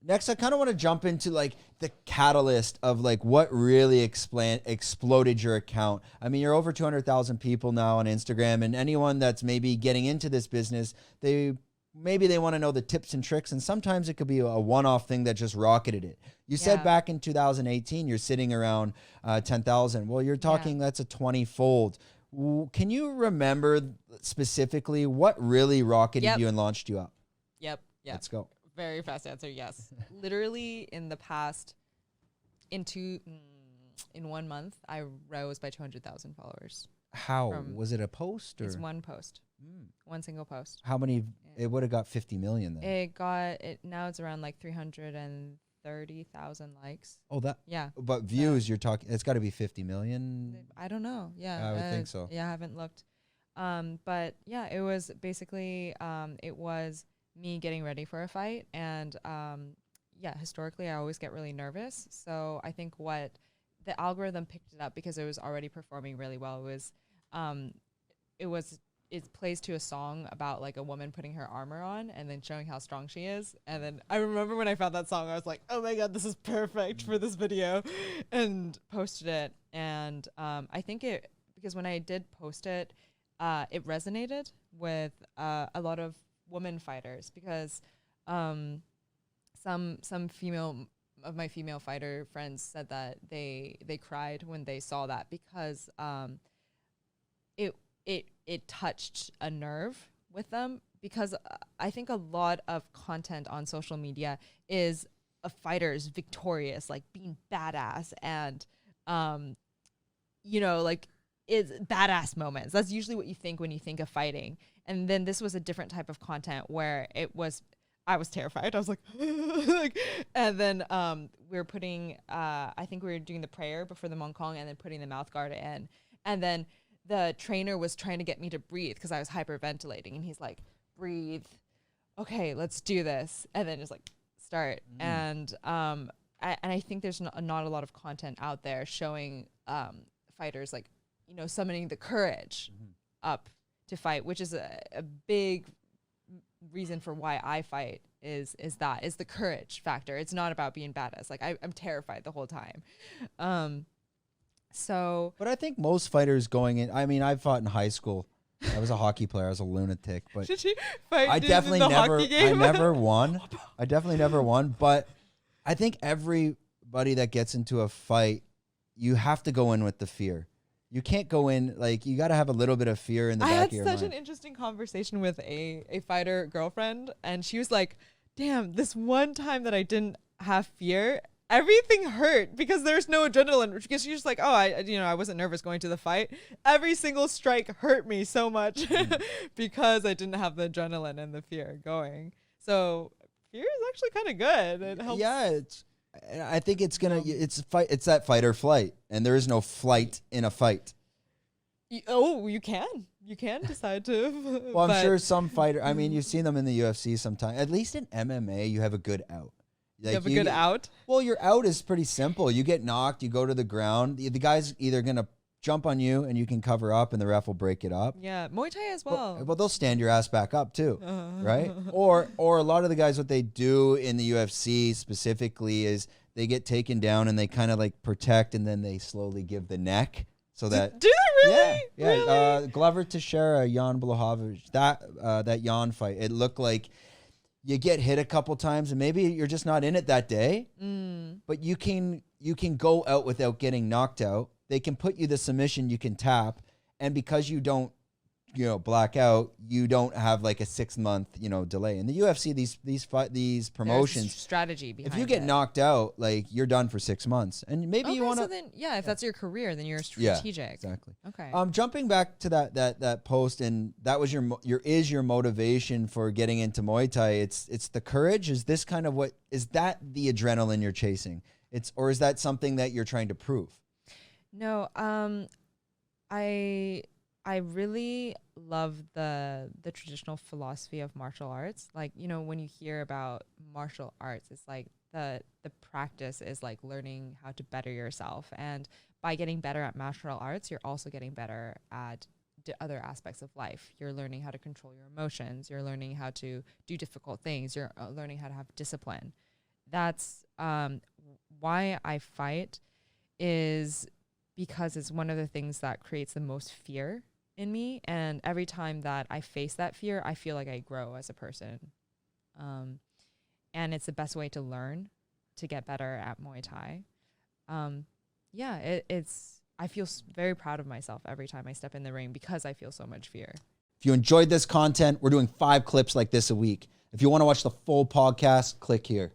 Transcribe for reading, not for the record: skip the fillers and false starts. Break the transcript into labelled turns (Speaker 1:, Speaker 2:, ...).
Speaker 1: Next, I kind of want to jump into like the catalyst of like what really exploded your account. I mean, you're over 200,000 people now on Instagram, and anyone that's maybe getting into this business, maybe they want to know the tips and tricks, and sometimes it could be a one-off thing that just rocketed it. You said back in 2018, you're sitting around 10,000. Well, you're talking that's a 20-fold. Can you remember specifically what really rocketed you and launched you up?
Speaker 2: Yep.
Speaker 1: Let's go.
Speaker 2: Very fast answer, yes. Literally in the past, in 1 month, I rose by 200,000 followers.
Speaker 1: How? Was it a post? Or?
Speaker 2: It's one post. One single post.
Speaker 1: How many? It would have got 50 million then.
Speaker 2: Now it's around like 330,000 likes.
Speaker 1: Oh, that?
Speaker 2: Yeah.
Speaker 1: But views, you're talking, it's got to be 50 million.
Speaker 2: I don't know. Yeah.
Speaker 1: I would think so.
Speaker 2: Yeah, I haven't looked. But yeah, it was basically, it was me getting ready for a fight. And historically, I always get really nervous. So I think what the algorithm picked it up because it was already performing really well. It plays to a song about like a woman putting her armor on and then showing how strong she is. And then I remember when I found that song, I was like, oh my God, this is perfect for this video, and posted it. And I think because when I did post it, it resonated with a lot of women fighters because some of my female fighter friends said that they cried when they saw that because it touched a nerve with them, because I think a lot of content on social media is a fighter's victorious, like being badass and like it's badass moments. That's usually what you think when you think of fighting. And then this was a different type of content where I was terrified. I was like, and then we were putting, I think we were doing the prayer before the Mongkong and then putting the mouth guard in. And then the trainer was trying to get me to breathe because I was hyperventilating. And he's like, breathe. Okay, let's do this. And then just like start. And I think there's not a lot of content out there showing fighters like, summoning the courage up to fight, which is a big reason for why I fight is the courage factor. It's not about being badass. Like I'm terrified the whole time. But
Speaker 1: I think most fighters going in, I mean, I fought in high school. I was a hockey player. I was a lunatic, but
Speaker 2: did you fight
Speaker 1: I definitely
Speaker 2: hockey game?
Speaker 1: I never won. I definitely never won, but I think everybody that gets into a fight, you have to go in with the fear. You can't go in, like, you got to have a little bit of fear in the back of your mind.
Speaker 2: I had such an interesting conversation with a fighter girlfriend, and she was like, damn, this one time that I didn't have fear, everything hurt because there's no adrenaline. Because she's just like, oh, I wasn't nervous going to the fight. Every single strike hurt me so much because I didn't have the adrenaline and the fear going. So fear is actually kind of good. It helps.
Speaker 1: Yeah, I think it's that fight or flight, and there is no flight in a fight.
Speaker 2: You can decide to.
Speaker 1: Well, I'm sure some fighter. I mean, you've seen them in the UFC sometimes. At least in MMA, you have a good out.
Speaker 2: Like you have a good out?
Speaker 1: Well, your out is pretty simple. You get knocked, you go to the ground. The guy's either gonna jump on you and you can cover up, and the ref will break it up.
Speaker 2: Yeah, Muay Thai as well.
Speaker 1: Well, they'll stand your ass back up too, right? Or a lot of the guys, what they do in the UFC specifically is they get taken down and they kind of like protect, and then they slowly give the neck so that.
Speaker 2: Do they really?
Speaker 1: Yeah.
Speaker 2: Really?
Speaker 1: Glover Teixeira, Jan Blachowicz, that Jan fight, it looked like you get hit a couple times and maybe you're just not in it that day, but you can go out without getting knocked out. They can put you the submission, you can tap, and because you don't, black out, you don't have like a 6-month, delay. In the UFC, these promotions,
Speaker 2: there's strategy behind it.
Speaker 1: If you get knocked out, like you're done for 6 months, and maybe you want to.
Speaker 2: So then, if that's your career, then you're strategic.
Speaker 1: Yeah, exactly.
Speaker 2: Okay.
Speaker 1: Jumping back to that post, and that was your motivation for getting into Muay Thai. It's the courage. Is this kind of what is that the adrenaline you're chasing? Or is that something that you're trying to prove?
Speaker 2: No, I really love the traditional philosophy of martial arts. Like, when you hear about martial arts, it's like the practice is like learning how to better yourself. And by getting better at martial arts, you're also getting better at other aspects of life. You're learning how to control your emotions. You're learning how to do difficult things. You're learning how to have discipline. that's why I fight, is because it's one of the things that creates the most fear in me. And every time that I face that fear, I feel like I grow as a person. And it's the best way to learn, to get better at Muay Thai. I feel very proud of myself every time I step in the ring because I feel so much fear.
Speaker 1: If you enjoyed this content, we're doing 5 clips like this a week. If you want to watch the full podcast, click here.